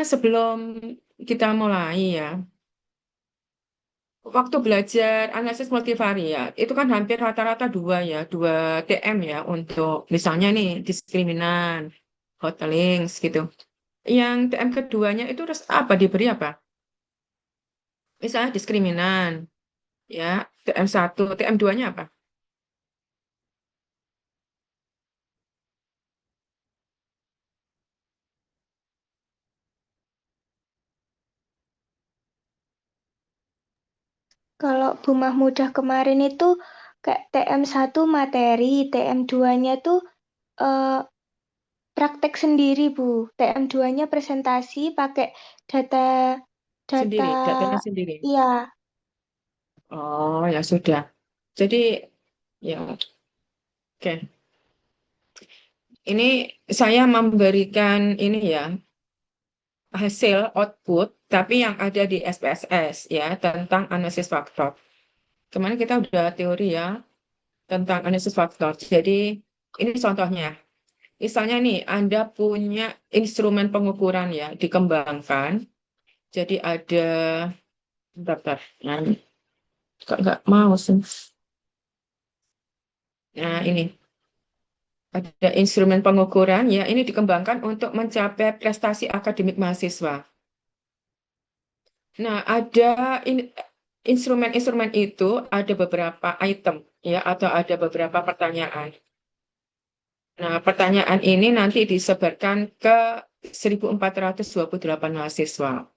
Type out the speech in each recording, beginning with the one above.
sebelum kita mulai ya, waktu belajar analisis multivariat, itu kan hampir rata-rata dua TM ya untuk misalnya nih diskriminan, hot links gitu. Yang TM keduanya itu terus apa diberi apa? Misalnya diskriminan, ya TM1, TM2-nya apa? Kalau Bu Mahmudah kemarin itu kayak TM1 materi, TM2-nya tuh eh, praktek sendiri, Bu. TM2-nya presentasi pakai data data Sendiri, datanya sendiri. iya. Oh, ya sudah. Jadi, ya oke. Ini saya memberikan ini ya, hasil output, tapi yang ada di SPSS ya, tentang analisis faktor. Kemarin kita udah teori ya, tentang analisis faktor. Jadi, ini contohnya. Misalnya nih, Anda punya instrumen pengukuran ya, dikembangkan. Jadi ada, bentar, nah, kok nggak mau sih. Nah, ini ada instrumen pengukuran ya, ini dikembangkan untuk mencapai prestasi akademik mahasiswa. Nah, ada instrumen-instrumen itu ada beberapa item ya atau ada beberapa pertanyaan. Nah, pertanyaan ini nanti disebarkan ke 1.428 mahasiswa.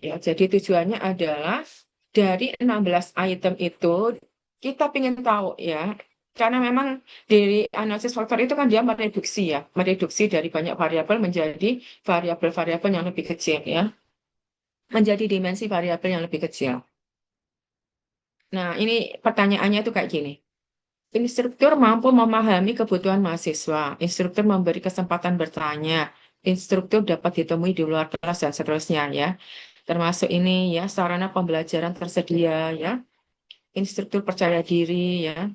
Ya, jadi tujuannya adalah dari 16 item itu kita ingin tahu ya, karena memang dari analisis faktor itu kan dia mereduksi ya, mereduksi dari banyak variabel menjadi variabel-variabel yang lebih kecil ya, menjadi dimensi variabel yang lebih kecil. Nah, ini pertanyaannya tuh kayak gini. Instruktur mampu memahami kebutuhan mahasiswa. Instruktur memberi kesempatan bertanya. Instruktur dapat ditemui di luar kelas dan seterusnya ya. Termasuk ini ya sarana pembelajaran tersedia ya. Instruktur percaya diri ya.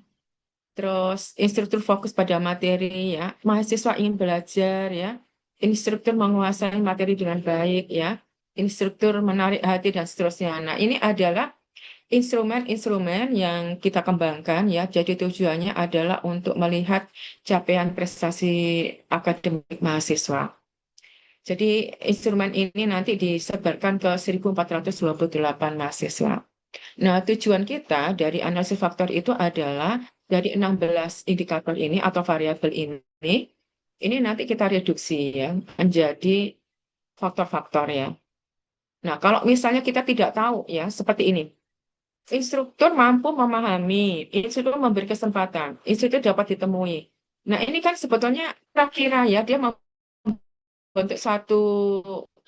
Terus instruktur fokus pada materi ya. Mahasiswa ingin belajar ya. Instruktur menguasai materi dengan baik ya. Instruktur menarik hati dan seterusnya. Nah, ini adalah instrumen-instrumen yang kita kembangkan ya, jadi tujuannya adalah untuk melihat capaian prestasi akademik mahasiswa. Jadi instrumen ini nanti disebarkan ke 1.428 mahasiswa. Nah, tujuan kita dari analisis faktor itu adalah dari 16 indikator ini atau variabel ini nanti kita reduksi ya menjadi faktor-faktor ya. Nah, kalau misalnya kita tidak tahu ya seperti ini. Instruktur mampu memahami, instruktur memberi kesempatan, instruktur dapat ditemui. Nah, ini kan sebetulnya kira-kira ya, dia membentuk satu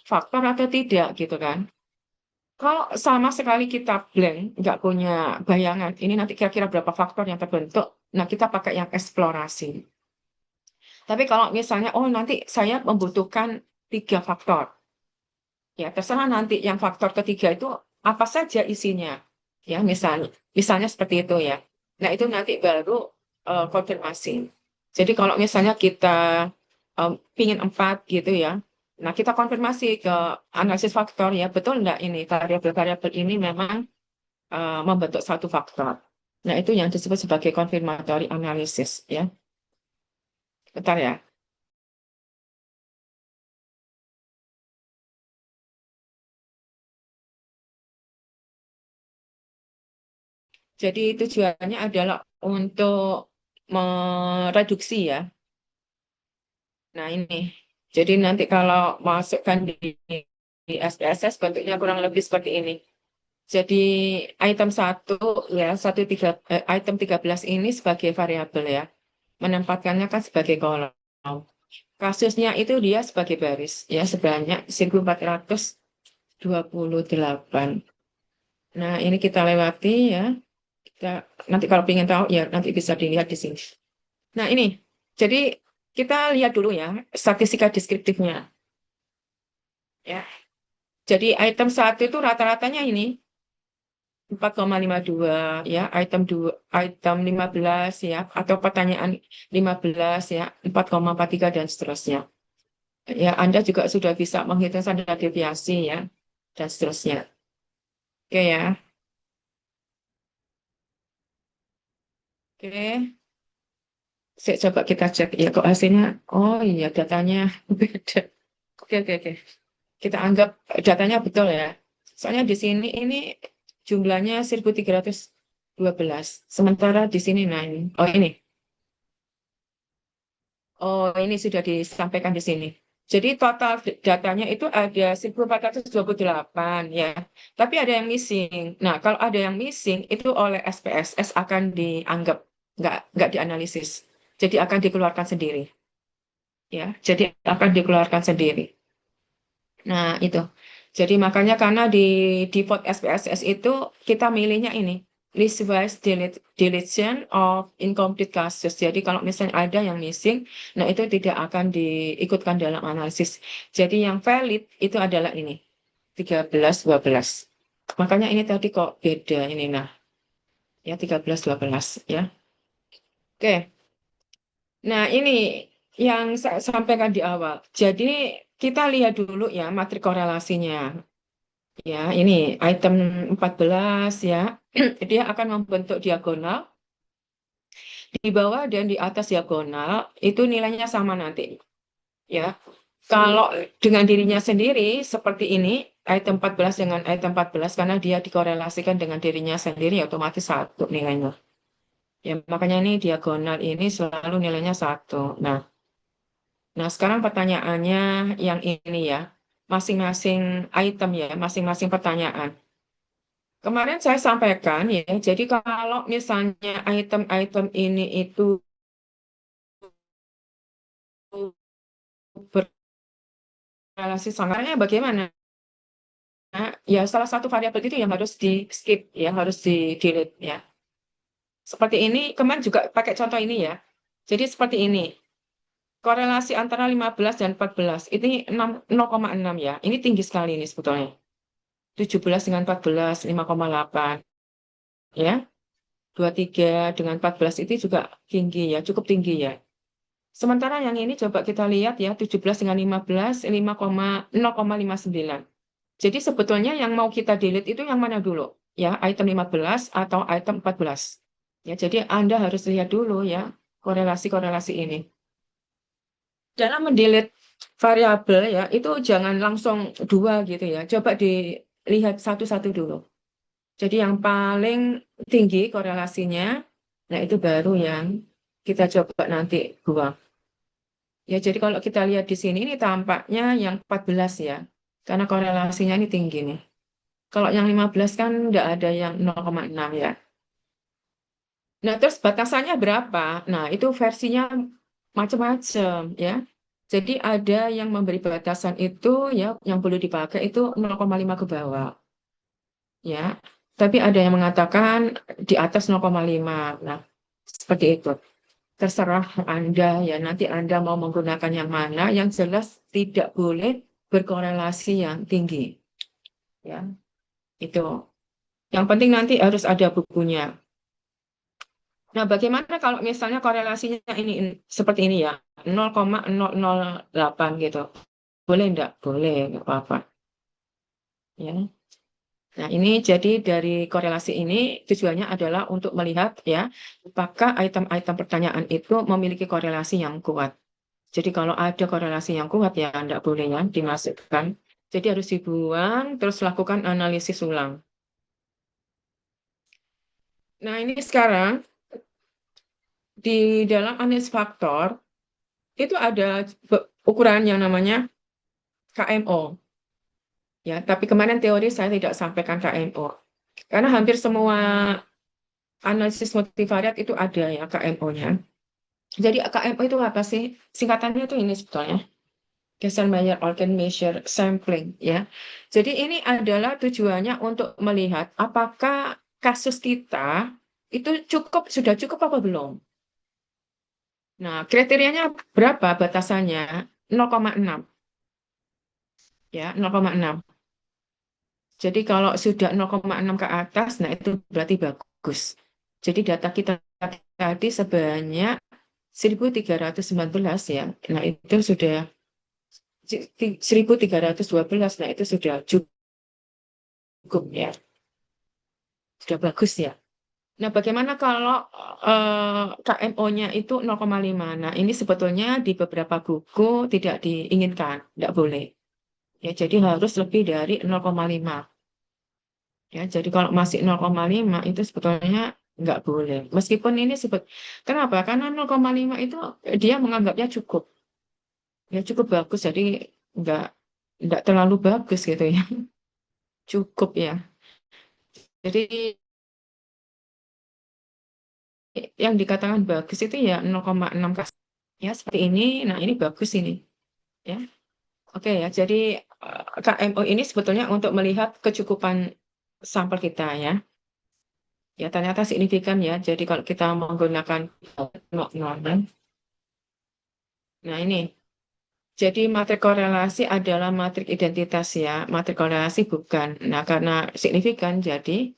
faktor atau tidak gitu kan. Kalau sama sekali kita blank, nggak punya bayangan, ini nanti kira-kira berapa faktor yang terbentuk, nah kita pakai yang eksplorasi. Tapi kalau misalnya, oh nanti saya membutuhkan 3 faktor, ya terserah nanti yang faktor ketiga itu apa saja isinya. Ya, misalnya seperti itu ya. Nah, itu nanti baru konfirmasi. Jadi kalau misalnya kita pingin 4 gitu ya, nah kita konfirmasi ke analisis faktor ya, betul enggak ini variabel-variabel ini memang membentuk satu faktor. Nah, itu yang disebut sebagai confirmatory analysis ya. Bentar ya. Jadi tujuannya adalah untuk mereduksi ya. Nah, ini. Jadi nanti kalau masukkan di SPSS bentuknya kurang lebih seperti ini. Jadi item satu ya, item 13 ini sebagai variabel ya. Menempatkannya kan sebagai kolom. Kasusnya itu dia sebagai baris ya sebanyak 1.428. Nah, ini kita lewati ya. Kita, nanti kalau ingin tahu ya nanti bisa dilihat di sini. Nah, ini. Jadi kita lihat dulu ya statistika deskriptifnya ya. Jadi item satu itu rata-ratanya ini 4,52 ya, item 15 ya, atau pertanyaan 15 ya, 4,43 dan seterusnya. Ya, Anda juga sudah bisa menghitung standar deviasi ya, dan seterusnya. Oke ya. Oke. Coba kita cek ya kok hasilnya. Oh iya, datanya beda. Oke, oke, oke. Kita anggap datanya betul ya. Soalnya di sini ini jumlahnya 1312. Sementara di sini 9. Oh ini. Oh ini sudah disampaikan di sini. Jadi total datanya itu ada 1428 ya. Tapi ada yang missing. Nah, kalau ada yang missing itu oleh SPSS akan dianggap nggak dianalisis. Jadi akan dikeluarkan sendiri ya. Jadi akan dikeluarkan sendiri. Nah, itu. Jadi makanya karena di default SPSS itu kita milihnya ini, list-wise deletion of incomplete cases. Jadi kalau misalnya ada yang missing, nah itu tidak akan diikutkan dalam analisis. Jadi yang valid itu adalah ini, 13, 12. Makanya ini tadi kok beda ini, nah, ya 13, 12 ya. Oke. Nah, ini yang saya sampaikan di awal. Jadi kita lihat dulu ya matrik korelasinya. Ya, ini item 14 ya. Dia akan membentuk diagonal. Di bawah dan di atas diagonal itu nilainya sama nanti. Ya. Kalau dengan dirinya sendiri seperti ini, item 14 dengan item 14 karena dia dikorelasikan dengan dirinya sendiri otomatis satu nilainya. Ya, makanya ini diagonal ini selalu nilainya satu. Nah, sekarang pertanyaannya yang ini ya. Masing-masing item ya, masing-masing pertanyaan. Kemarin saya sampaikan ya, jadi kalau misalnya item-item ini itu berrelasi sangarnya bagaimana? Ya salah satu variabel itu yang harus di skip ya, harus di delete ya. Seperti ini, kemarin juga pakai contoh ini ya. Jadi seperti ini, korelasi antara 15 dan 14, ini 0,6 ya. Ini tinggi sekali ini sebetulnya. 17 dengan 14, 5,8 ya. 23 dengan 14 itu juga tinggi ya, cukup tinggi ya. Sementara yang ini coba kita lihat ya, 17 dengan 15, 0,59. Jadi sebetulnya yang mau kita delete itu yang mana dulu? Ya, item 15 atau item 14. Ya, jadi Anda harus lihat dulu ya, korelasi-korelasi ini. Dalam mendelete variabel ya, itu jangan langsung dua gitu ya. Coba dilihat satu-satu dulu. Jadi yang paling tinggi korelasinya, nah itu baru yang kita coba nanti buang. Ya, jadi kalau kita lihat di sini ini tampaknya yang 14 ya. Karena korelasinya ini tinggi nih. Kalau yang 15 kan enggak ada yang 0,6 ya. Nah, terus batasannya berapa? Nah, itu versinya macam-macam ya. Jadi ada yang memberi batasan itu ya yang boleh dipakai itu 0,5 ke bawah. Ya. Tapi ada yang mengatakan di atas 0,5. Nah, seperti itu. Terserah Anda ya, nanti Anda mau menggunakan yang mana, yang jelas tidak boleh berkorelasi yang tinggi. Ya, itu. Yang penting nanti harus ada bukunya. Nah, bagaimana kalau misalnya korelasinya ini seperti ini ya, 0,008 gitu. Boleh enggak? Boleh, enggak apa-apa. Ya. Nah, ini jadi dari korelasi ini tujuannya adalah untuk melihat ya, apakah item-item pertanyaan itu memiliki korelasi yang kuat. Jadi kalau ada korelasi yang kuat ya enggak boleh ya dimasukkan. Jadi harus dibuang, terus lakukan analisis ulang. Nah, ini sekarang di dalam analisis faktor itu ada ukuran yang namanya KMO. Ya, tapi kemarin teori saya tidak sampaikan KMO. Karena hampir semua analisis multivariat itu ada ya KMO-nya. Jadi KMO itu apa sih? Singkatannya itu ini sebetulnya. Kesselmeyer-Olkin measure sampling ya. Jadi ini adalah tujuannya untuk melihat apakah kasus kita itu sudah cukup apa belum. Nah, kriterianya berapa batasannya? 0,6 ya, 0,6. Jadi kalau sudah 0,6 ke atas, nah itu berarti bagus. Jadi data kita tadi sebanyak 1319 ya. Nah, itu sudah 1312, nah itu sudah cukup ya, sudah bagus ya. Nah, bagaimana kalau KMO-nya itu 0,5? Nah, ini sebetulnya di beberapa buku tidak diinginkan, tidak boleh. Ya, jadi harus lebih dari 0,5. Ya, jadi kalau masih 0,5 itu sebetulnya nggak boleh. Meskipun ini kenapa? Karena 0,5 itu dia menganggapnya cukup. Ya, cukup bagus, jadi nggak nggak terlalu bagus gitu ya. Cukup ya. Jadi yang dikatakan bagus itu ya 0,6 ya seperti ini. Nah, ini bagus ini ya. Oke ya. Jadi KMO ini sebetulnya untuk melihat kecukupan sampel kita ya. Ya ternyata signifikan ya. Jadi kalau kita menggunakan 0,6. Nah, ini. Jadi matrik korelasi adalah matrik identitas ya. Matrik korelasi bukan. Nah, karena signifikan jadi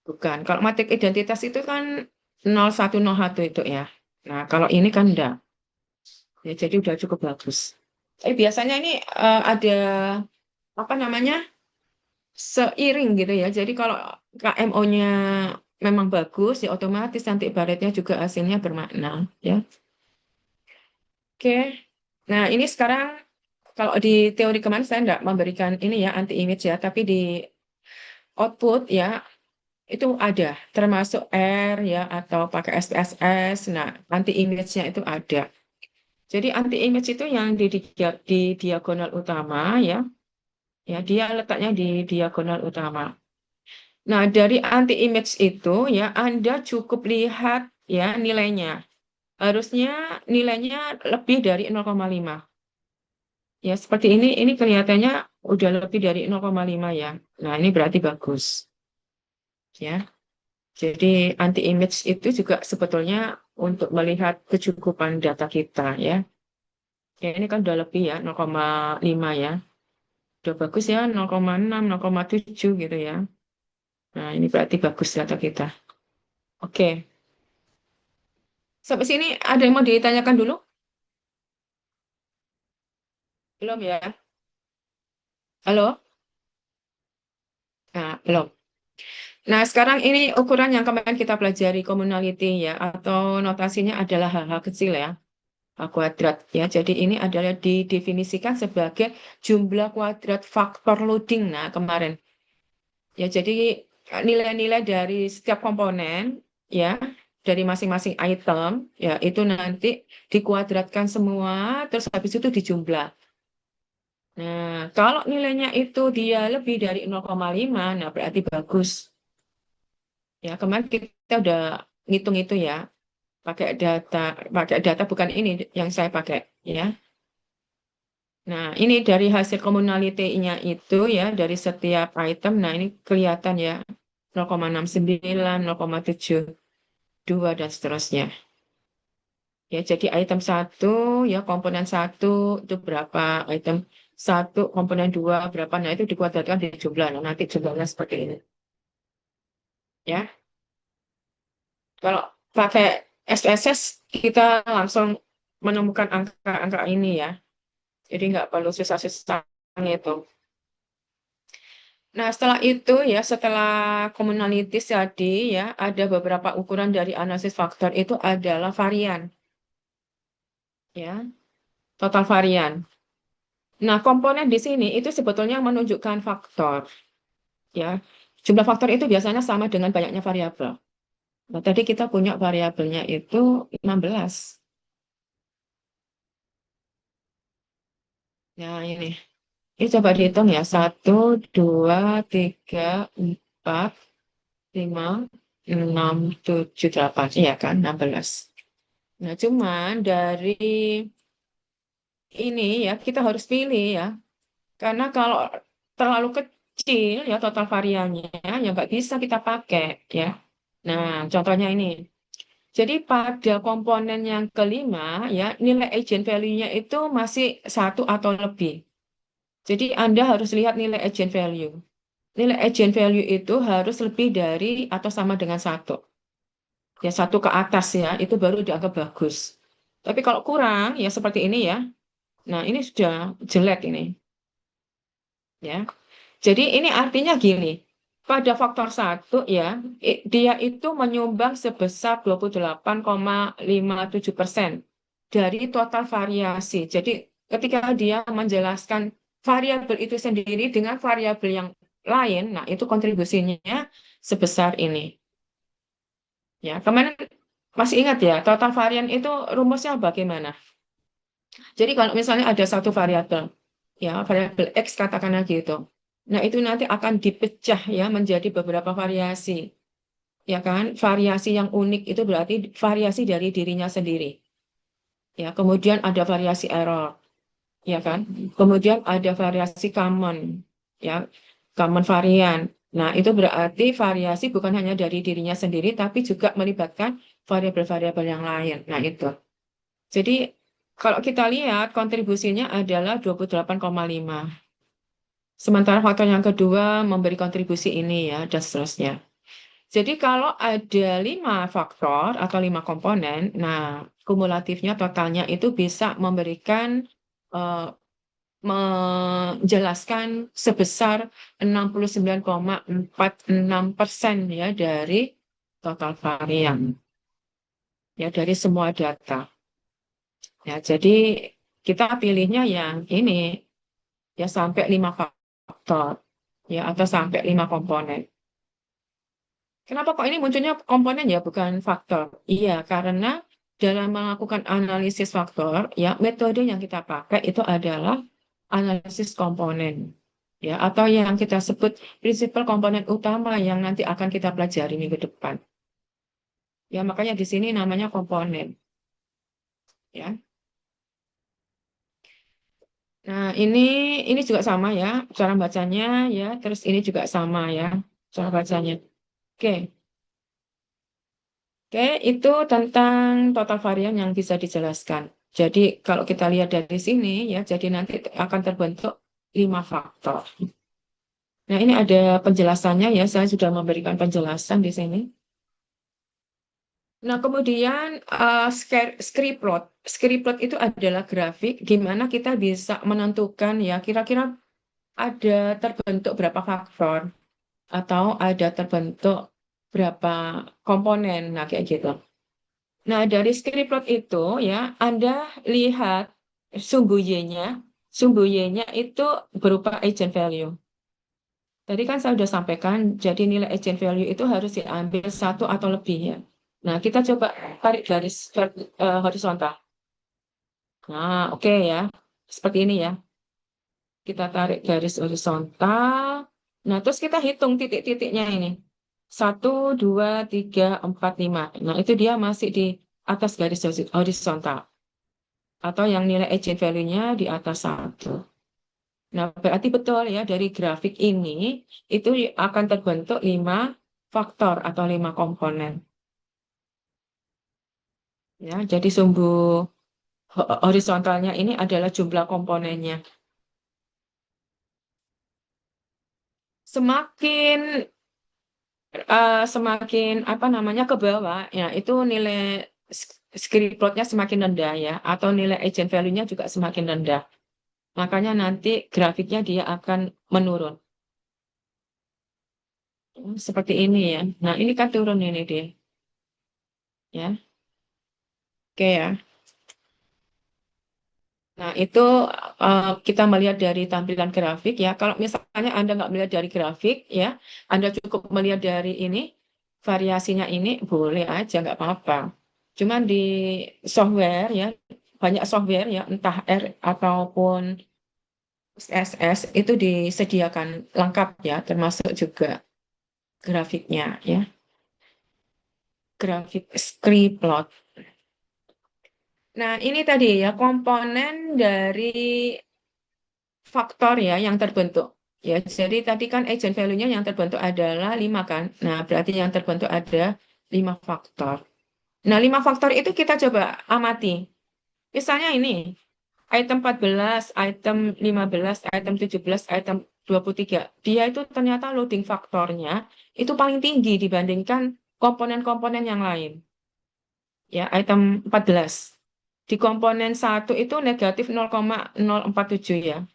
bukan. Kalau matrik identitas itu kan 0101 itu ya. Nah, kalau ini kan enggak. Ya, jadi udah cukup bagus. Tapi biasanya ini ada apa namanya seiring gitu ya. Jadi kalau KMO-nya memang bagus, ya otomatis nanti baretnya juga hasilnya bermakna. Ya, oke. Nah ini sekarang kalau di teori kemarin saya enggak memberikan ini ya anti image ya, tapi di output ya itu ada, termasuk R ya atau pakai SPSS. Nah anti image-nya itu ada. Jadi anti image itu yang di diagonal utama ya. Ya, dia letaknya di diagonal utama. Nah, dari anti image itu ya Anda cukup lihat ya nilainya. Harusnya nilainya lebih dari 0,5. Ya, seperti ini kelihatannya udah lebih dari 0,5 ya. Nah, ini berarti bagus. Ya. Jadi anti image itu juga sebetulnya untuk melihat kecukupan data kita ya. Ya, ini kan udah lebih ya 0,5 ya. Udah bagus ya 0,6, 0,7 gitu ya. Nah, ini berarti bagus data kita. Oke. Sampai sini ada yang mau ditanyakan dulu? Belum ya? Halo? Nah, belum. Nah, sekarang ini ukuran yang kemarin kita pelajari communality ya, atau notasinya adalah hal-hal kecil ya, H kuadrat ya. Jadi ini adalah didefinisikan sebagai jumlah kuadrat faktor loading. Nah, kemarin. Ya, jadi nilai-nilai dari setiap komponen ya, dari masing-masing item ya, itu nanti dikuadratkan semua, terus habis itu dijumlah. Nah, kalau nilainya itu dia lebih dari 0,5, nah berarti bagus. Ya, kemarin kita udah ngitung itu ya, pakai data bukan ini yang saya pakai ya. Nah, ini dari hasil communality-nya itu ya, dari setiap item, nah ini kelihatan ya, 0,69, 0,72, dan seterusnya. Ya, jadi item 1, ya komponen 1 itu berapa, item 1, komponen 2 berapa, nah itu dikuadratkan di jumlah, nah, nanti jumlahnya seperti ini. Ya, kalau pakai SPSS kita langsung menemukan angka-angka ini ya, jadi nggak perlu susah-susah itu. Nah, setelah itu ya, setelah communalities tadi ya, ada beberapa ukuran dari analisis faktor itu adalah varian, ya, total varian. Nah, komponen di sini itu sebetulnya menunjukkan faktor, ya. Jumlah faktor itu biasanya sama dengan banyaknya variabel. Nah, tadi kita punya variabelnya itu 16. Nah, ini coba dihitung ya. 1, 2, 3, 4, 5, 6, 7, 8. Iya kan, 16. Nah, cuman dari ini ya, kita harus pilih ya. Karena kalau terlalu kecil ya total variannya, ya nggak bisa kita pakai ya. Nah, contohnya ini. Jadi pada komponen yang kelima ya, nilai agent value-nya itu masih 1 atau lebih. Jadi Anda harus lihat nilai agent value. Nilai agent value itu harus lebih dari atau sama dengan 1. Ya 1 ke atas ya, itu baru dianggap bagus. Tapi kalau kurang, ya seperti ini ya. Nah, ini sudah jelek ini, ya. Jadi ini artinya gini, pada faktor 1 ya, dia itu menyumbang sebesar 28,57% dari total variasi. Jadi ketika dia menjelaskan variabel itu sendiri dengan variabel yang lain, nah itu kontribusinya sebesar ini. Ya, kemarin masih ingat ya, total varian itu rumusnya bagaimana? Jadi kalau misalnya ada satu variabel, ya variabel X katakanlah gitu. Nah, itu nanti akan dipecah ya menjadi beberapa variasi. Ya kan? Variasi yang unik itu berarti variasi dari dirinya sendiri. Ya, kemudian ada variasi error, ya kan? Kemudian ada variasi common, ya, common varian. Nah, itu berarti variasi bukan hanya dari dirinya sendiri tapi juga melibatkan variabel-variabel yang lain. Nah, itu. Jadi kalau kita lihat kontribusinya adalah 28,5. Sementara faktor yang kedua memberi kontribusi ini ya, dan seterusnya. Jadi kalau ada 5 faktor atau 5 komponen, nah kumulatifnya totalnya itu bisa memberikan eh, menjelaskan sebesar 69,46% ya dari total varian ya dari semua data. Ya, jadi kita pilihnya yang ini ya sampai 5 faktor ya atau sampai 5 komponen. Kenapa kok ini munculnya komponen ya bukan faktor? Iya, karena dalam melakukan analisis faktor ya metode yang kita pakai itu adalah analisis komponen ya atau yang kita sebut prinsipal komponen utama yang nanti akan kita pelajari minggu depan. Ya, makanya di sini namanya komponen ya. Nah, ini juga sama ya, cara bacanya ya, terus ini juga sama ya, cara bacanya. Oke, oke, itu tentang total varian yang bisa dijelaskan. Jadi kalau kita lihat dari sini ya, jadi nanti akan terbentuk 5 faktor. Nah, ini ada penjelasannya ya, saya sudah memberikan penjelasan di sini. Nah, kemudian script plot. Script plot itu adalah grafik di mana kita bisa menentukan ya kira-kira ada terbentuk berapa faktor atau ada terbentuk berapa komponen, nah kayak gitu. Nah, dari script plot itu ya, Anda lihat sumbu Y-nya. Sumbu Y-nya itu berupa agent value. Tadi kan saya sudah sampaikan, jadi nilai agent value itu harus diambil 1 atau lebih ya. Nah, kita coba tarik garis horizontal. Nah, oke ya. Seperti ini ya. Kita tarik garis horizontal. Nah, terus kita hitung titik-titiknya ini. 1, 2, 3, 4, 5. Nah, itu dia masih di atas garis horizontal. Atau yang nilai agent value-nya di atas 1. Nah, berarti betul ya, dari grafik ini, itu akan terbentuk 5 faktor atau 5 komponen. Ya, jadi sumbu horizontalnya ini adalah jumlah komponennya. Semakin semakin apa namanya ke bawah ya itu nilai script plotnya semakin rendah ya atau nilai agent value-nya juga semakin rendah. Makanya nanti grafiknya dia akan menurun. Seperti ini ya. Nah, ini kan turun ini dia. Ya. Oke ya. Nah, itu kita melihat dari tampilan grafik ya. Kalau misalnya Anda nggak melihat dari grafik ya, Anda cukup melihat dari ini, variasinya ini boleh aja, nggak apa-apa. Cuman di software ya, banyak software ya, entah R ataupun SS itu disediakan lengkap ya, termasuk juga grafiknya ya, grafik script plot. Nah, ini tadi ya komponen dari faktor ya yang terbentuk. Ya, jadi tadi kan agent value-nya yang terbentuk adalah 5 kan. Nah, berarti yang terbentuk ada 5 faktor. Nah, 5 faktor itu kita coba amati. Misalnya ini, item 14, item 15, item 17, item 23. Dia itu ternyata loading faktornya itu paling tinggi dibandingkan komponen-komponen yang lain. Ya, item 14. Di komponen 1 itu negatif 0,047 ya.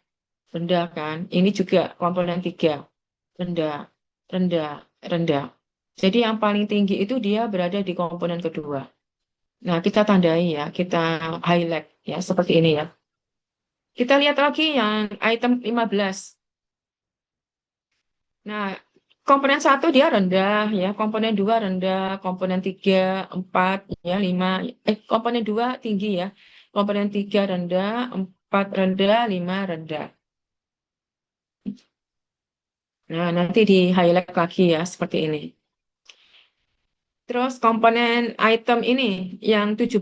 Rendah kan? Ini juga komponen 3. Rendah, rendah, rendah. Jadi yang paling tinggi itu dia berada di komponen kedua. Nah, kita tandai ya, kita highlight ya, seperti ini ya. Kita lihat lagi yang item 15. Nah, komponen 1 dia rendah ya, komponen 2 rendah, komponen 3, 4, ya, 5, komponen 2 tinggi ya. Komponen 3 rendah, 4 rendah, 5 rendah. Nah, nanti di highlight lagi ya, seperti ini. Terus komponen item ini yang 17.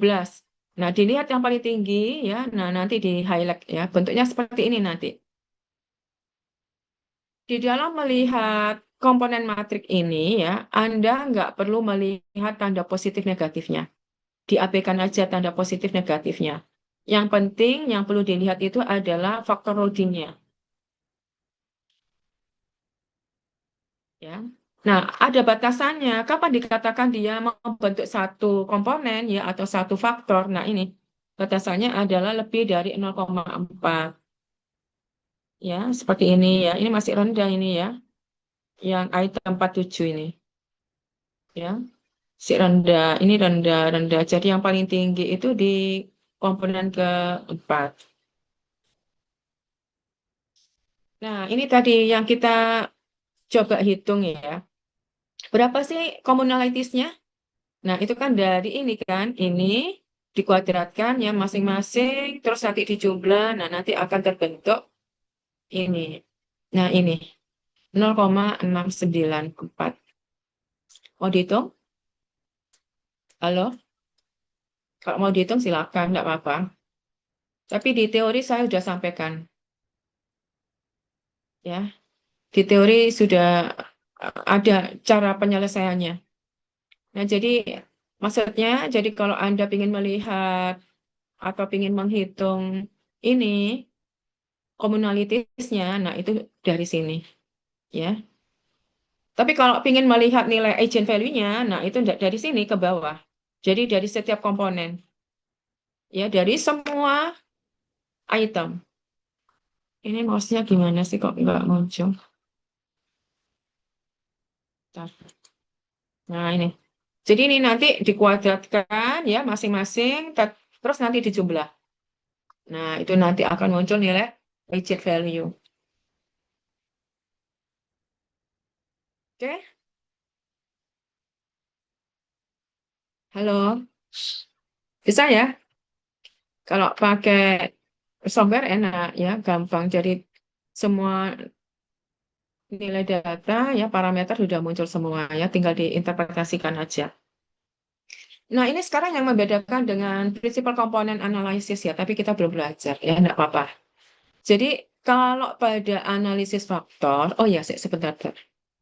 Nah, dilihat yang paling tinggi ya. Nah, nanti di highlight ya. Bentuknya seperti ini nanti. Di dalam melihat komponen matrik ini ya, Anda nggak perlu melihat tanda positif negatifnya. Diabaikan aja tanda positif negatifnya. Yang penting yang perlu dilihat itu adalah faktor loadingnya. Ya. Nah, ada batasannya. Kapan dikatakan dia membentuk satu komponen ya atau satu faktor? Nah, ini batasannya adalah lebih dari 0,4. Ya, seperti ini ya. Ini masih rendah ini ya. Yang item 47 ini. Ya, si rendah. Ini rendah, rendah. Jadi yang paling tinggi itu di komponen keempat. Nah, ini tadi yang kita coba hitung ya. Berapa sih commonalities-nya? Nah, itu kan dari ini kan, ini dikuadratkan ya masing-masing, terus nanti dijumlah, nah nanti akan terbentuk ini. Nah, ini 0,694. Mau dihitung? Halo? Kalau mau dihitung silakan, enggak apa-apa. Tapi di teori saya sudah sampaikan, ya. Di teori sudah ada cara penyelesaiannya. Nah, jadi maksudnya, jadi kalau Anda ingin melihat atau ingin menghitung ini, komunalitasnya, nah itu dari sini, ya. Tapi kalau ingin melihat nilai agent value-nya, nah itu dari sini ke bawah. Jadi dari setiap komponen, ya dari semua item. Ini mouse-nya gimana sih kok nggak muncul? Bentar. Nah ini. Jadi ini nanti dikuadratkan ya masing-masing, terus nanti dijumlah. Nah itu nanti akan muncul nilai agent value. Oke? Halo, bisa ya? Kalau pakai software enak ya, gampang. Jadi semua nilai data ya parameter sudah muncul semua ya, tinggal diinterpretasikan aja. Nah, ini sekarang yang membedakan dengan prinsipal komponen analisis ya, tapi kita belum belajar ya, enggak apa-apa. Jadi kalau pada analisis faktor, oh ya, sebentar,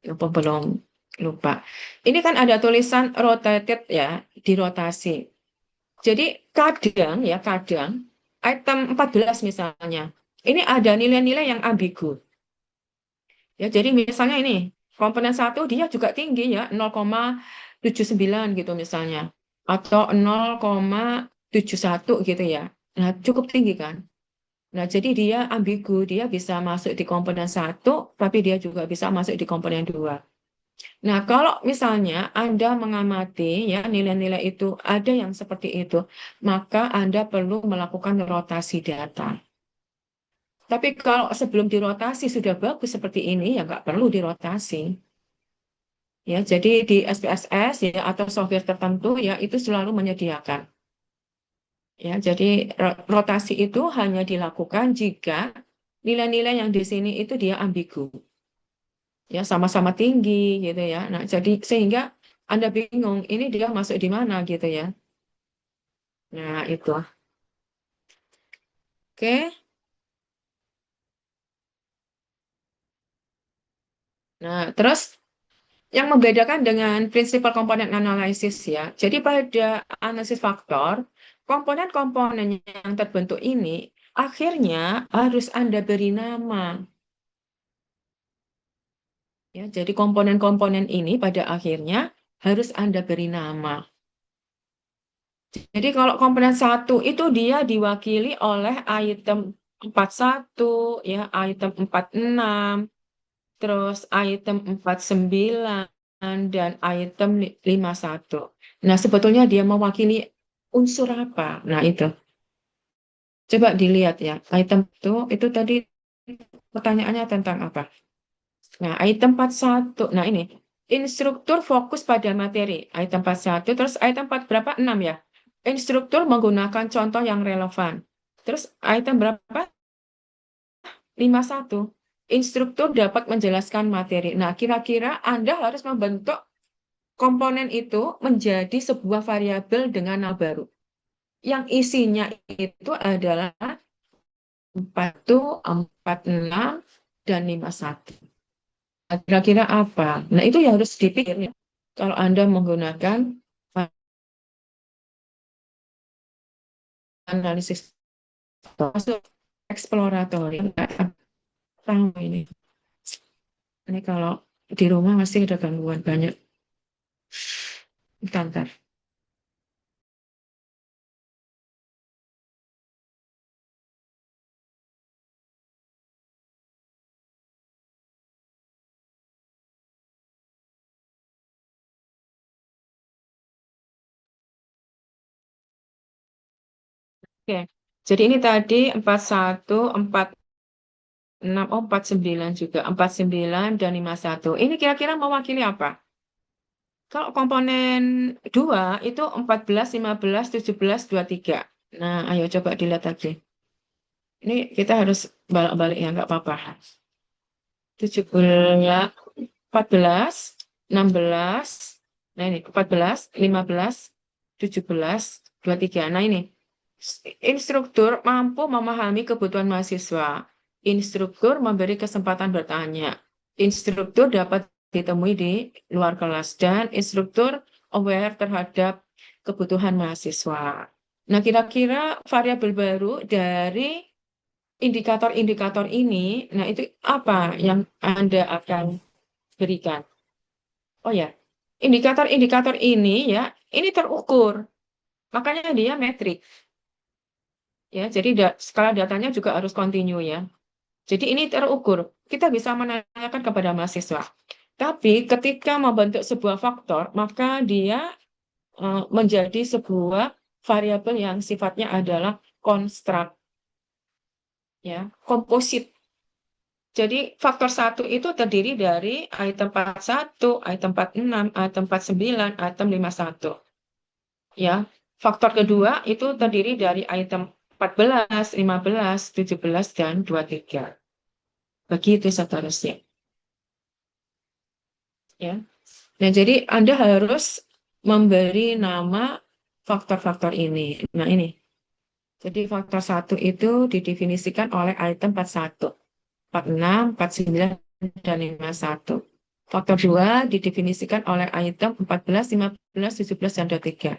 belum lupa. Ini kan ada tulisan rotated ya, dirotasi. Jadi kadang ya, kadang item 14 misalnya, ini ada nilai-nilai yang ambigu. Ya, jadi misalnya ini, komponen 1 dia juga tinggi ya, 0,79 gitu misalnya. Atau 0,71 gitu ya. Nah, cukup tinggi kan? Nah, jadi dia ambigu, dia bisa masuk di komponen 1, tapi dia juga bisa masuk di komponen 2. Nah, kalau misalnya Anda mengamati ya nilai-nilai itu ada yang seperti itu, maka Anda perlu melakukan rotasi data. Tapi kalau sebelum dirotasi sudah bagus seperti ini, ya nggak perlu dirotasi. Ya, jadi di SPSS ya atau software tertentu ya itu selalu menyediakan. Ya, jadi rotasi itu hanya dilakukan jika nilai-nilai yang di sini itu dia ambigu. Ya, sama-sama tinggi gitu ya. Nah, jadi sehingga Anda bingung ini dia masuk di mana gitu ya. Nah, itu. Oke. Nah, terus yang membedakan dengan prinsipal komponen analisis ya. Jadi pada analisis faktor, komponen-komponen yang terbentuk ini akhirnya harus Anda beri nama. Ya, jadi komponen-komponen ini pada akhirnya harus Anda beri nama. Jadi kalau komponen 1 itu dia diwakili oleh item 41, ya, item 46, terus item 49, dan item 51. Nah, sebetulnya dia mewakili unsur apa? Nah, itu. Coba dilihat ya. Item itu tadi pertanyaannya tentang apa? Nah, item 41. Nah, ini. Instruktur fokus pada materi. Item 41. Terus item 4 berapa? 6 ya. Instruktur menggunakan contoh yang relevan. Terus item berapa? 51. Instruktur dapat menjelaskan materi. Nah, kira-kira Anda harus membentuk komponen itu menjadi sebuah variabel dengan nama baru. Yang isinya itu adalah 46 dan 51. Nah, kira-kira apa? Nah, itu yang harus dipikir ya. Kalau Anda menggunakan analisis masuk eksploratory. Tahu ini. Ini kalau di rumah masih ada gangguan banyak. Bentar. Oke. Jadi ini tadi 41, 46, 49 juga. 49 dan 51. Ini kira-kira mewakili apa? Kalau komponen 2 itu 14, 15, 17, 23. Nah, ayo coba dilihat lagi. Ini kita harus balik-balik ya, nggak apa-apa. 17, 14, 16, nah ini 14, 15, 17, 23. Nah ini, instruktur mampu memahami kebutuhan mahasiswa. Instruktur memberi kesempatan bertanya. Instruktur dapat ditemui di luar kelas dan instruktur aware terhadap kebutuhan mahasiswa. Nah, kira-kira variabel baru dari indikator-indikator ini, nah itu apa yang Anda akan berikan? Oh ya, indikator-indikator ini ya, ini terukur, makanya dia metrik. Ya, jadi skala datanya juga harus kontinu ya. Jadi ini terukur. Kita bisa menanyakan kepada mahasiswa. Tapi ketika membentuk sebuah faktor, maka dia menjadi sebuah variabel yang sifatnya adalah konstruk, ya, komposit. Jadi faktor 1 itu terdiri dari item 41, item 46, item 49, item 51. Ya, faktor kedua itu terdiri dari item 14, 15, 17, dan 23. Begitu seterusnya. Ya. Nah, jadi Anda harus memberi nama faktor-faktor ini. Nah, ini. Jadi faktor 1 itu didefinisikan oleh item 41, 46, 49, dan 51. Faktor 2 didefinisikan oleh item 14, 15, 17, dan 23.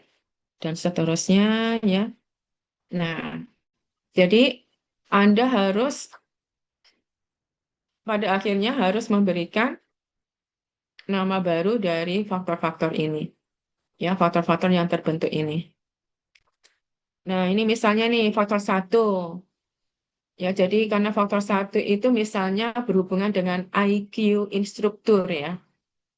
Dan seterusnya ya. Nah, jadi Anda harus pada akhirnya harus memberikan nama baru dari faktor-faktor ini. Ya, faktor-faktor yang terbentuk ini. Nah, ini misalnya nih faktor 1. Ya, jadi karena faktor 1 itu misalnya berhubungan dengan IQ instruktur ya.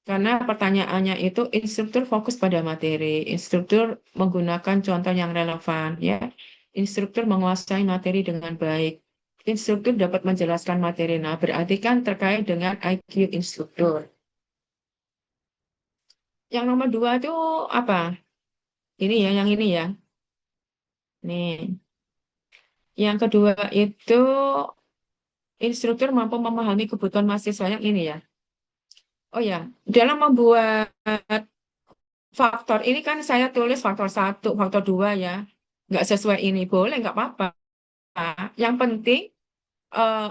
Karena pertanyaannya itu instruktur fokus pada materi, instruktur menggunakan contoh yang relevan ya. Instruktur menguasai materi dengan baik. Instruktur dapat menjelaskan materi. Nah, berarti kan terkait dengan IQ instruktur. Yang nomor 2 itu apa? Ini ya, yang ini ya. Nih. Yang kedua itu instruktur mampu memahami kebutuhan mahasiswa yang ini ya. Oh ya, dalam membuat faktor ini kan saya tulis faktor 1, faktor 2 ya. Nggak sesuai ini, boleh nggak apa-apa. Yang penting eh,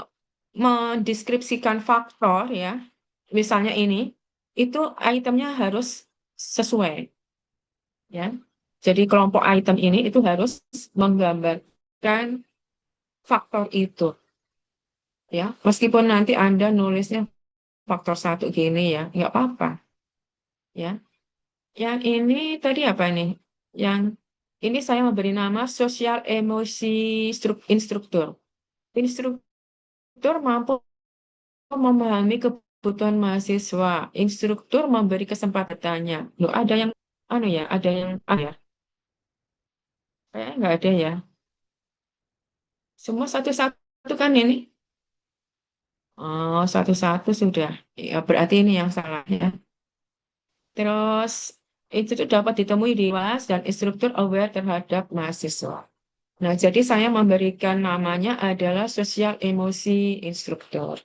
mendeskripsikan faktor ya, misalnya ini, itu itemnya harus sesuai ya. Jadi kelompok item ini itu harus menggambarkan faktor itu ya. Meskipun nanti Anda nulisnya faktor 1 gini ya, nggak apa-apa ya. Yang ini tadi apa ini? Yang ini saya memberi nama sosial emosi instruktur. Instruktur mampu memahami kebutuhan mahasiswa. Instruktur memberi kesempatan tanya. Loh, ada yang ada yang ya. Kayaknya nggak ada ya. Semua satu-satu kan ini. Oh, satu-satu sudah. Ya, berarti ini yang salah ya. Terus itu tuh dapat ditemui di UAS dan instruktur aware terhadap mahasiswa. Nah, jadi saya memberikan namanya adalah sosial emosi instruktur.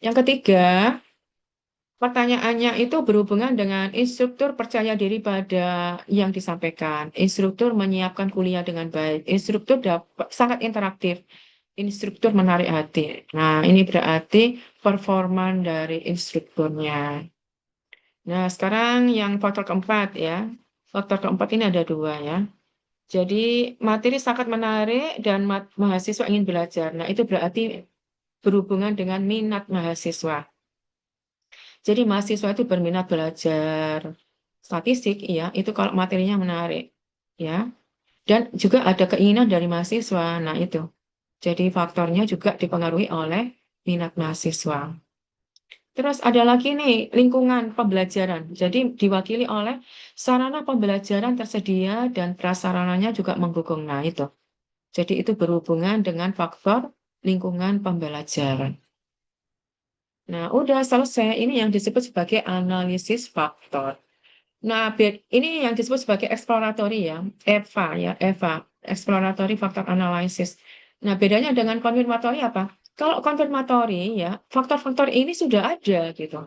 Yang ketiga, pertanyaannya itu berhubungan dengan instruktur percaya diri pada yang disampaikan. Instruktur menyiapkan kuliah dengan baik. Instruktur dapat sangat interaktif. Instruktur menarik hati. Nah, ini berarti performa dari instrukturnya. Nah, sekarang yang faktor keempat ya. Faktor keempat ini ada dua ya. Jadi materi sangat menarik dan mahasiswa ingin belajar. Nah, itu berarti berhubungan dengan minat mahasiswa. Jadi mahasiswa itu berminat belajar statistik, ya, itu kalau materinya menarik, ya. Dan juga ada keinginan dari mahasiswa. Nah, itu. Jadi faktornya juga dipengaruhi oleh minat mahasiswa. Terus ada lagi nih, lingkungan pembelajaran. Jadi diwakili oleh sarana pembelajaran tersedia dan prasarananya juga mendukung. Nah, itu. Jadi itu berhubungan dengan faktor lingkungan pembelajaran. Nah, udah selesai. Ini yang disebut sebagai analisis faktor. Nah, ini yang disebut sebagai exploratory ya, EVA ya, EVA, exploratory factor analysis. Nah, bedanya dengan konfirmatory apa? Kalau konfirmatory ya, faktor-faktor ini sudah ada gitu.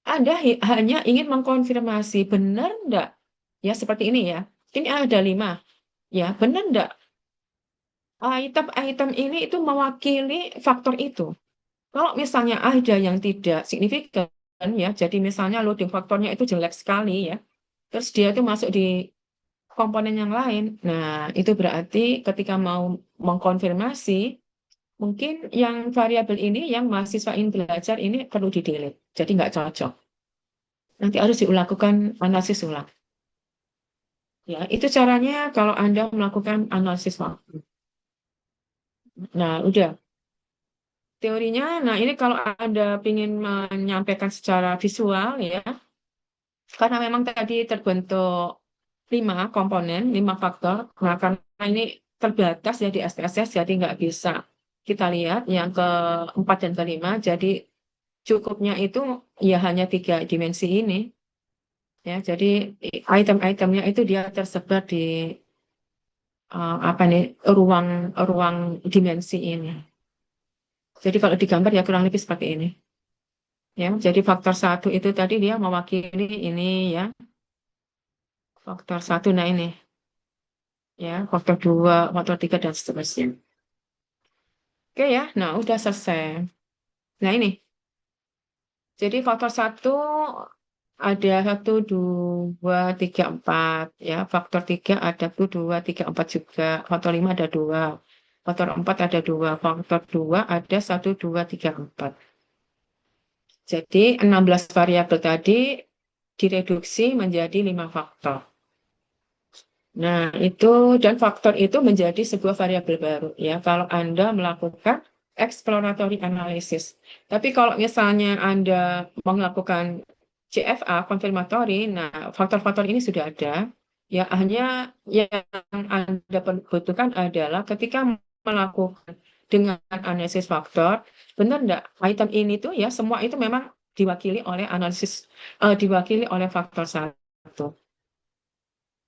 Anda hanya ingin mengkonfirmasi benar enggak? Ya, seperti ini ya. Ini ada 5. Ya, benar enggak? Item-item ini itu mewakili faktor itu. Kalau misalnya ada yang tidak signifikan ya, jadi misalnya loading faktornya itu jelek sekali ya, terus dia itu masuk di komponen yang lain. Nah, itu berarti ketika mau mengkonfirmasi, mungkin yang variabel ini yang mahasiswa ingin belajar ini perlu di-delete. Jadi nggak cocok. Nanti harus dilakukan analisis ulang. Ya, itu caranya kalau Anda melakukan analisis waktu. Nah, udah. Teorinya, nah ini kalau Anda ingin menyampaikan secara visual ya, karena memang tadi terbentuk 5 komponen, 5 faktor, nah karena ini terbatas ya di SPSS, jadi nggak bisa kita lihat yang keempat dan kelima, jadi cukupnya itu ya hanya 3 dimensi ini, ya. Jadi item-itemnya itu dia tersebar di apa nih ruang dimensi ini. Jadi kalau digambar ya kurang lebih seperti ini. Ya, jadi faktor 1 itu tadi dia mewakili ini ya. Faktor 1 nah ini. Ya, faktor 2, faktor 3 dan seterusnya. Oke ya. Nah, udah selesai. Nah, ini. Jadi faktor 1 ada 1 2 3 4 ya. Faktor 3 ada 1 2 3 4 juga. Faktor 5 ada 2. Faktor 4 ada 2. Faktor 2 ada 1 2 3 4. Jadi 16 variabel tadi direduksi menjadi 5 faktor. Nah, itu dan faktor itu menjadi sebuah variabel baru ya kalau Anda melakukan exploratory analysis. Tapi kalau misalnya Anda melakukan CFA confirmatory, nah faktor-faktor ini sudah ada. Ya hanya yang Anda butuhkan adalah ketika melakukan dengan analisis faktor, benar enggak item ini tuh ya semua itu memang diwakili oleh analisis diwakili oleh faktor 1.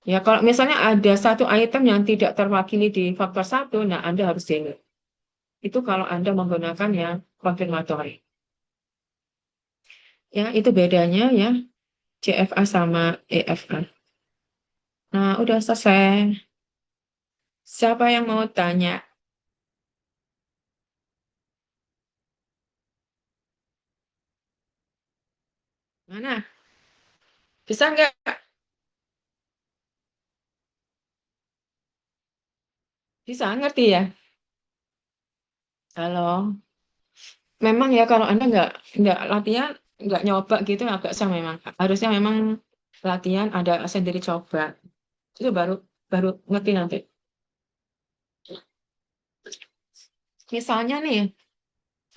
Ya, kalau misalnya ada satu item yang tidak terwakili di faktor 1, nah Anda harus delete. Itu kalau Anda menggunakan yang konfirmatory. Ya, itu bedanya ya, CFA sama EFA. Nah, udah selesai. Siapa yang mau tanya? Mana? Bisa nggak? Bisa, ngerti ya? Halo? Memang ya kalau Anda nggak latihan, nggak nyoba gitu agak susah memang. Harusnya memang latihan ada sendiri coba. Itu baru baru ngerti nanti. Misalnya nih,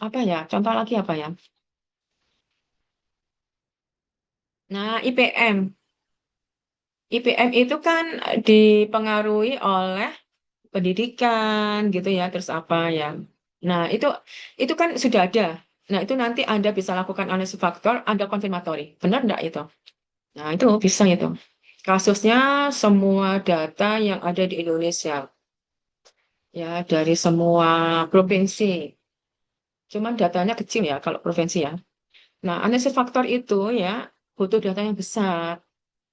apa ya? Contoh lagi apa ya? Nah, IPM. IPM itu kan dipengaruhi oleh pendidikan gitu ya, terus apa ya. Nah, itu kan sudah ada. Nah, itu nanti Anda bisa lakukan analisis faktor, Anda konfirmatori. Benar enggak itu? Nah, itu bisa itu. Kasusnya semua data yang ada di Indonesia, ya dari semua provinsi. Cuman datanya kecil ya kalau provinsi ya. Nah, analisis faktor itu ya butuh data yang besar.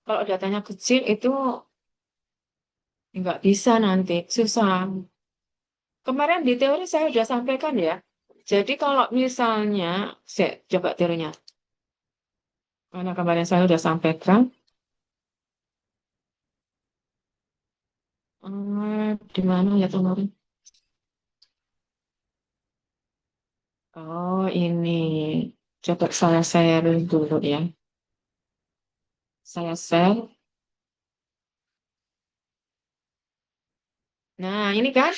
Kalau datanya kecil itu nggak bisa nanti, susah. Kemarin di teori saya sudah sampaikan ya. Jadi kalau misalnya, saya coba teorinya. Mana kemarin saya sudah sampaikan. Di mana ya kemarin? Oh, ini. Coba saya share dulu ya. Saya share. Nah, ini kan.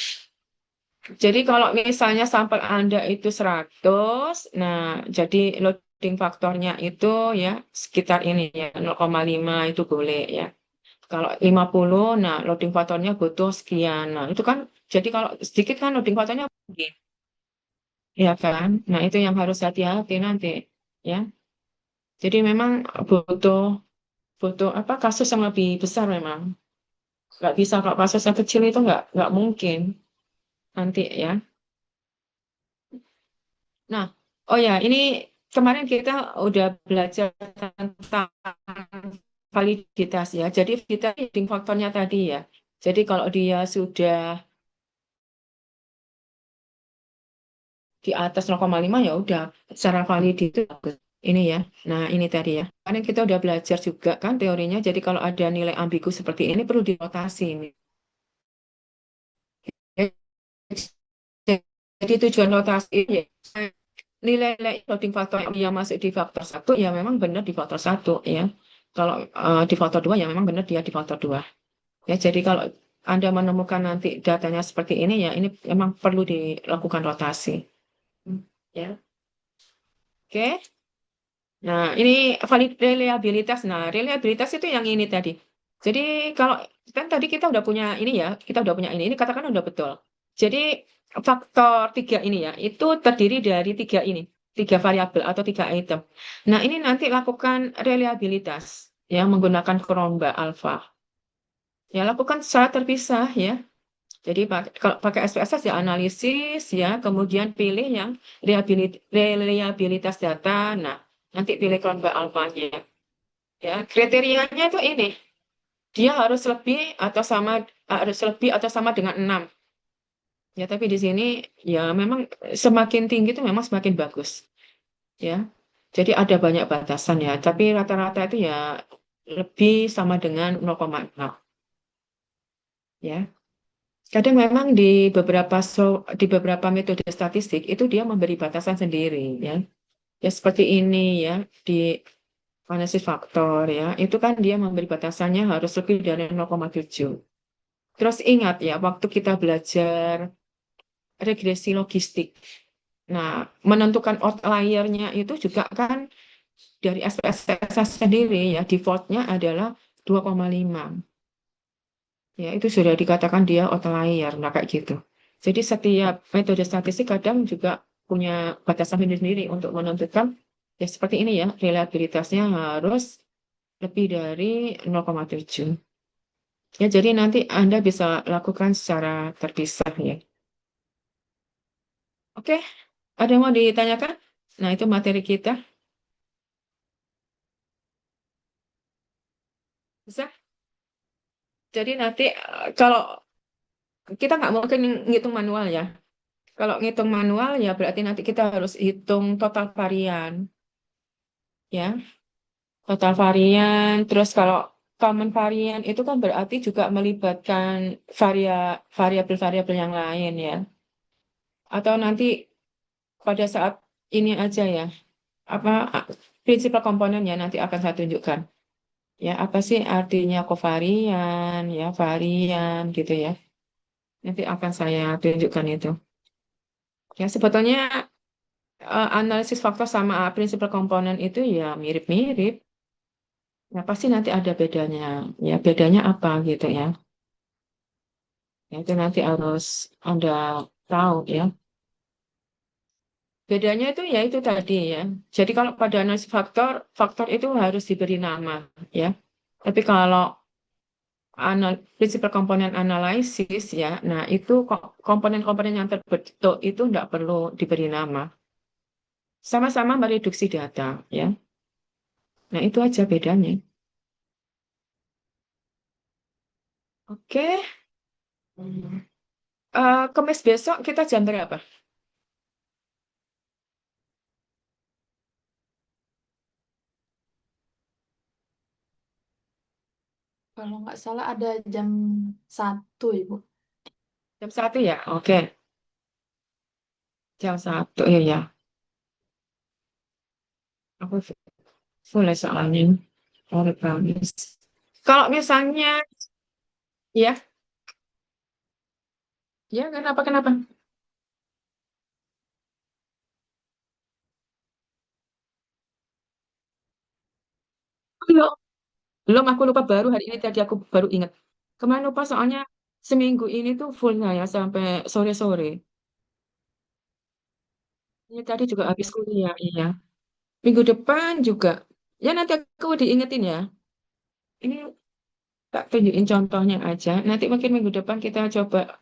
Jadi kalau misalnya sampel Anda itu 100, nah jadi loading faktornya itu ya sekitar ini ya 0,5 itu boleh ya. Kalau 50, nah loading faktornya butuh sekian. Nah, itu kan jadi kalau sedikit kan loading faktornya tinggi, ya kan? Nah, itu yang harus hati-hati nanti ya. Jadi memang butuh butuh apa kasus yang lebih besar memang. Nggak bisa kalau kasus yang kecil itu nggak mungkin nanti ya. Nah, oh ya, ini kemarin kita udah belajar tentang validitas ya. Jadi kita leading faktornya tadi ya. Jadi kalau dia sudah di atas 0,5 ya udah secara valid itu bagus. Ini ya. Nah, ini tadi ya. Kemarin kita udah belajar juga kan teorinya. Jadi kalau ada nilai ambigu seperti ini perlu dirotasi. Jadi tujuan rotasi ya nilai-nilai loading faktor yang dia masuk di faktor 1 ya memang benar di faktor 1 ya. Kalau di faktor 2 ya memang benar dia di faktor 2. Ya, jadi kalau Anda menemukan nanti datanya seperti ini ya ini memang perlu dilakukan rotasi. Ya. Oke. Nah, ini valid reliabilitas. Nah, reliabilitas itu yang ini tadi. Jadi kalau kan tadi kita udah punya ini ya, kita udah punya ini katakan udah betul. Jadi faktor 3 ini ya, itu terdiri dari 3 ini, 3 variabel atau 3 item. Nah, ini nanti lakukan reliabilitas ya menggunakan Cronbach alpha. Ya, lakukan secara terpisah ya. Jadi kalau pakai SPSS ya analisis ya, kemudian pilih yang reliabilitas data. Nah, nanti pilih Cronbach alpha-nya. Ya, kriterianya itu ini. Dia harus lebih atau sama dengan 6. Ya, tapi di sini ya memang semakin tinggi itu memang semakin bagus. Ya. Jadi ada banyak batasan ya, tapi rata-rata itu ya lebih sama dengan 0,6 ya. Kadang memang di beberapa metode statistik itu dia memberi batasan sendiri ya. Ya seperti ini ya di analisis faktor ya. Itu kan dia memberi batasannya harus lebih dari 0,7. Terus ingat ya waktu kita belajar regresi logistik. Nah, menentukan outlier-nya itu juga kan dari SPSS sendiri ya, default-nya adalah 2,5. Ya, itu sudah dikatakan dia outlier, nah kayak gitu. Jadi setiap metode statistik kadang juga punya batasan sendiri untuk menentukan ya seperti ini ya, reliabilitasnya harus lebih dari 0,7. Ya, jadi nanti Anda bisa lakukan secara terpisah ya. Oke, ada yang mau ditanyakan? Nah, itu materi kita. Bisa? Jadi nanti kalau kita nggak mungkin ngitung manual ya. Kalau ngitung manual ya berarti nanti kita harus hitung total varian. Ya, total varian. Terus kalau common varian itu kan berarti juga melibatkan variabel-variabel yang lain ya. Atau nanti pada saat ini aja ya, apa prinsipal komponennya nanti akan saya tunjukkan. Ya, apa sih artinya kovarian, ya, varian gitu ya. Nanti akan saya tunjukkan itu. Ya, sebetulnya analisis faktor sama prinsipal komponen itu ya mirip-mirip. Ya, pasti nanti ada bedanya. Ya, bedanya apa gitu ya. Ya, itu nanti harus Anda tahu ya. Bedanya itu ya itu tadi ya. Jadi kalau pada analisis faktor, faktor itu harus diberi nama ya. Tapi kalau prinsipal komponen analisis ya, nah itu komponen-komponen yang terbentuk itu tidak perlu diberi nama. Sama-sama mereduksi data ya. Nah itu aja bedanya. Oke. Hmm. Kemis besok kita jam berapa? Kalau nggak salah ada jam 1, Ibu. Jam 1 ya? Oke. Jam 1 ya ya. Aku full soalnya. Hari Kamis. Kalau misalnya, ya, ya kenapa kenapa? Belum, belum aku lupa baru hari ini tadi aku baru ingat. Kemarin lupa soalnya seminggu ini tuh full ya sampai sore-sore. Ini tadi juga habis kuliah, iya. Minggu depan juga. Ya nanti aku diingetin ya. Ini tak tunjukin contohnya aja. Nanti mungkin minggu depan kita coba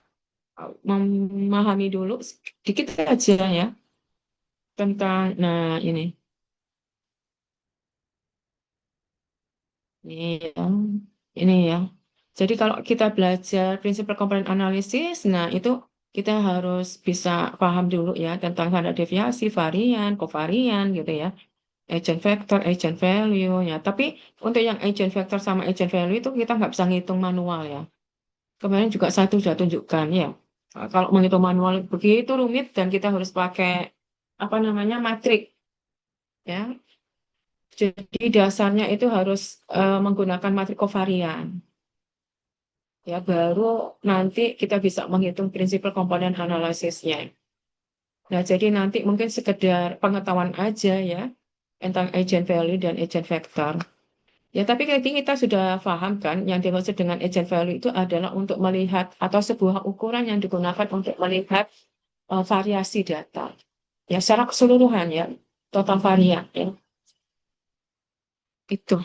memahami dulu sedikit aja ya tentang, nah ini ya, ini ya. Jadi kalau kita belajar prinsip komponen analisis, nah itu kita harus bisa paham dulu ya tentang standar deviasi, varian, kovarian gitu ya. Agent vector, agent value ya. Tapi untuk yang agent vector sama agent value itu kita nggak bisa ngitung manual ya. Kemarin juga satu sudah tunjukkan ya. Kalau menghitung manual begitu rumit dan kita harus pakai apa namanya matrik ya. Jadi dasarnya itu harus menggunakan matrik kovarian. Ya, baru nanti kita bisa menghitung prinsip komponen analisisnya. Nah, jadi nanti mungkin sekedar pengetahuan aja ya tentang agent value dan agent vector. Ya, tapi kayaknya kita sudah paham kan yang dimaksud dengan agent value itu adalah untuk melihat atau sebuah ukuran yang digunakan untuk melihat variasi data. Ya, secara keseluruhan ya, total varian ya. Itu.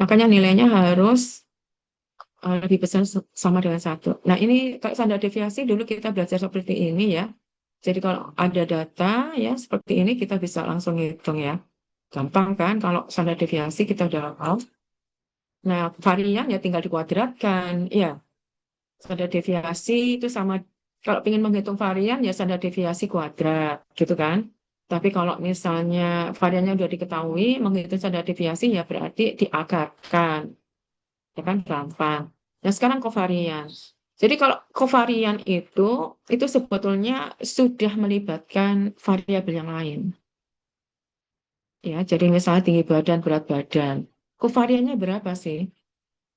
Makanya nilainya harus lebih besar sama dengan 1. Nah, ini kalau standar deviasi dulu kita belajar seperti ini ya. Jadi kalau ada data ya seperti ini kita bisa langsung hitung ya. Gampang kan kalau standar deviasi kita udah tahu. Nah, varian ya tinggal dikuadratkan. Ya, standar deviasi itu sama kalau ingin menghitung varian ya standar deviasi kuadrat gitu kan. Tapi kalau misalnya variannya sudah diketahui, menghitung standar deviasi ya berarti diakarkan. Ya kan gampang. Nah, sekarang kovarian. Jadi kalau kovarian itu sebetulnya sudah melibatkan variabel yang lain. Ya, jadi misalnya tinggi badan, berat badan. Kovariannya berapa sih?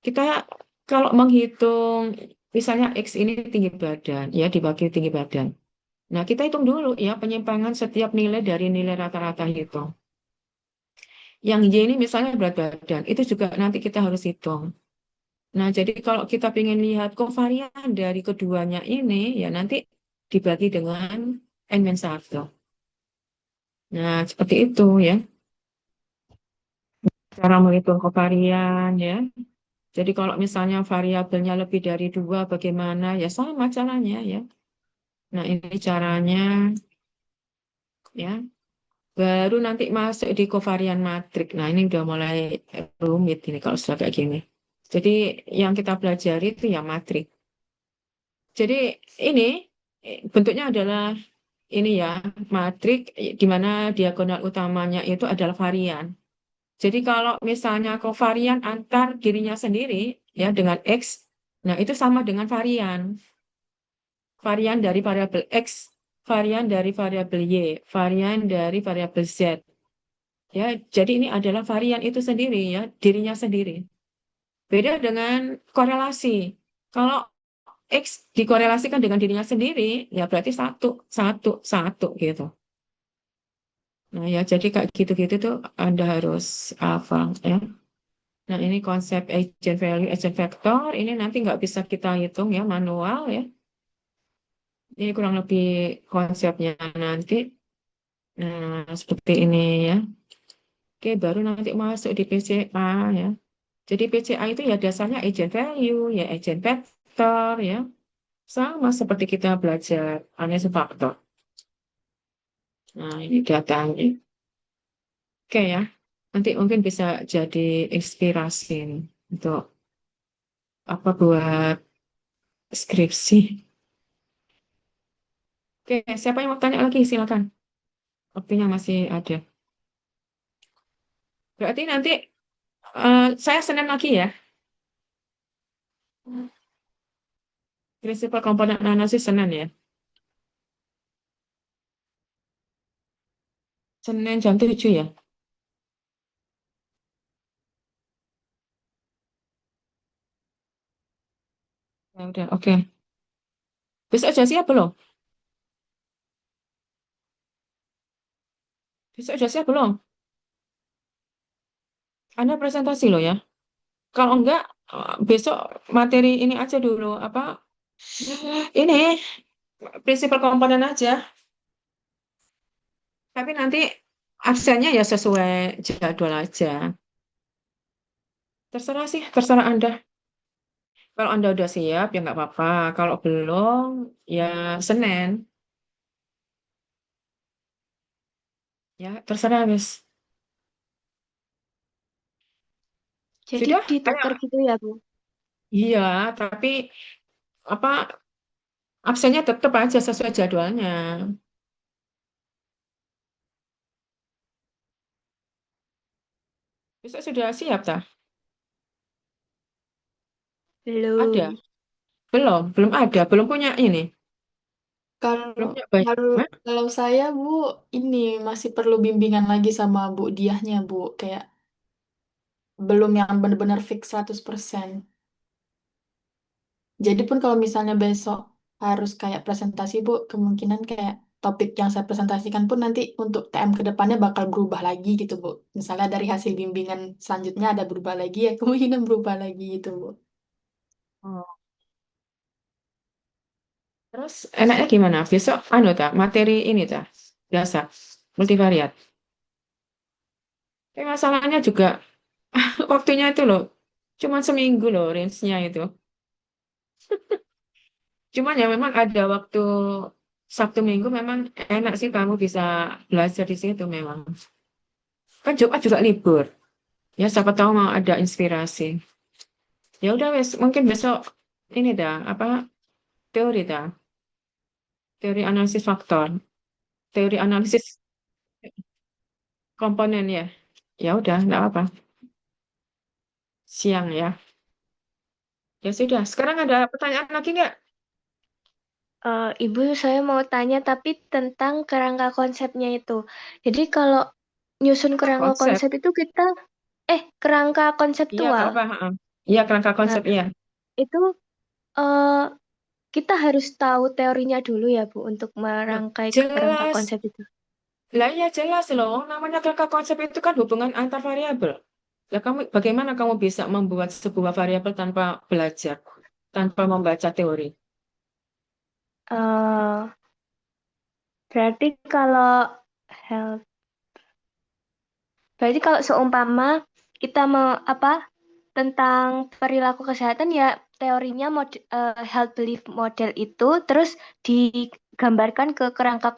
Kita kalau menghitung misalnya X ini tinggi badan, ya dibagi tinggi badan. Nah, kita hitung dulu ya penyimpangan setiap nilai dari nilai rata-rata itu. Yang Y ini misalnya berat badan, itu juga nanti kita harus hitung. Nah, jadi kalau kita ingin lihat kovarian dari keduanya ini, ya nanti dibagi dengan N-1. Nah, seperti itu ya, cara menghitung kovarian ya. Jadi kalau misalnya variabelnya lebih dari 2, bagaimana? Ya sama caranya ya. Nah, ini caranya ya. Baru nanti masuk di kovarian matrik. Nah, ini udah mulai rumit ini kalau sudah kayak gini. Jadi yang kita pelajari itu ya matrik. Jadi ini bentuknya adalah ini ya, matrik di mana diagonal utamanya itu adalah varian. Jadi kalau misalnya kovarian antar dirinya sendiri ya dengan X, nah itu sama dengan varian. Varian dari variabel X, varian dari variabel Y, varian dari variabel Z. Ya, jadi ini adalah varian itu sendiri ya, dirinya sendiri. Beda dengan korelasi. Kalau X dikorelasikan dengan dirinya sendiri, ya berarti satu, satu, satu gitu. Nah ya, jadi kayak gitu-gitu tuh Anda harus hafal ya. Nah ini konsep agent value, agent vector, ini nanti nggak bisa kita hitung ya manual ya. Ini kurang lebih konsepnya nanti. Nah seperti ini ya. Oke, baru nanti masuk di PCA ya. Jadi PCA itu ya dasarnya agent value, ya agent vector ya. Sama seperti kita belajar analisis faktor. Nah, ini datanya. Oke ya. Nanti mungkin bisa jadi inspirasi nih untuk apa buat skripsi. Oke, siapa yang mau tanya lagi? Silakan. Waktunya masih ada. Berarti nanti saya Senin lagi ya. Prinsipal komponen analisis Senin ya. Senin jam 7 ya. Ya udah, oke. Besok udah siap belum? Besok udah siap belum? Anda presentasi loh ya. Kalau enggak, besok materi ini aja dulu. Apa? Ini prinsipal komponen aja. Tapi nanti absennya ya sesuai jadwal aja. Terserah sih, terserah Anda. Kalau Anda udah siap, ya nggak apa-apa. Kalau belum, ya Senin. Ya, terserah, Miss. Jadi Sudah? ditukar Tanya. gitu ya, Bu? Iya, tapi apa absennya tetap aja sesuai jadwalnya. Besok sudah siap, tah? Ada? Belum. Belum ada. Belum punya ini. Kalau Belum punya banyak. kalau Hah? kalau saya Bu, ini masih perlu bimbingan lagi sama Bu Diahnya Bu, kayak belum yang benar-benar fix 100%. Jadi pun kalau misalnya besok harus kayak presentasi Bu, kemungkinan kayak topik yang saya presentasikan pun nanti untuk TM ke depannya bakal berubah lagi gitu Bu. Misalnya dari hasil bimbingan selanjutnya ada berubah lagi ya, kemungkinan berubah lagi gitu Bu. Oh. Terus enaknya gimana? Besok anu tak materi ini tak biasa multivariat. Tapi masalahnya juga waktunya itu loh. Cuman seminggu loh range-nya itu. Cuman ya memang ada waktu Sabtu Minggu memang enak sih kamu bisa belajar di situ memang. Kan Jumat juga libur. Ya siapa tahu mau ada inspirasi. Ya udah wes mungkin besok ini dah apa teori dah. Teori analisis faktor. Teori analisis komponen ya. Ya udah enggak apa. Siang ya. Ya sudah. Sekarang ada pertanyaan lagi nggak? Ibu, saya mau tanya tapi tentang kerangka konsepnya itu. Jadi kalau nyusun Kerangka kerangka konsep. konsep itu kita, kerangka Iya, konseptual. nggak apa. Heeh. Iya, kerangka Nah, konsep iya. itu eh, kita harus tahu teorinya dulu ya, Bu, untuk Nah, merangkai kerangka jelas. konsep itu. Lah ya jelas loh. Namanya kerangka konsep itu kan hubungan antar variabel. Lah kamu bagaimana kamu bisa membuat sebuah variabel tanpa belajar, tanpa membaca teori? Eh, berarti kalau health, berarti kalau seumpama kita mau apa tentang perilaku kesehatan ya teorinya health belief model itu terus digambarkan ke kerangka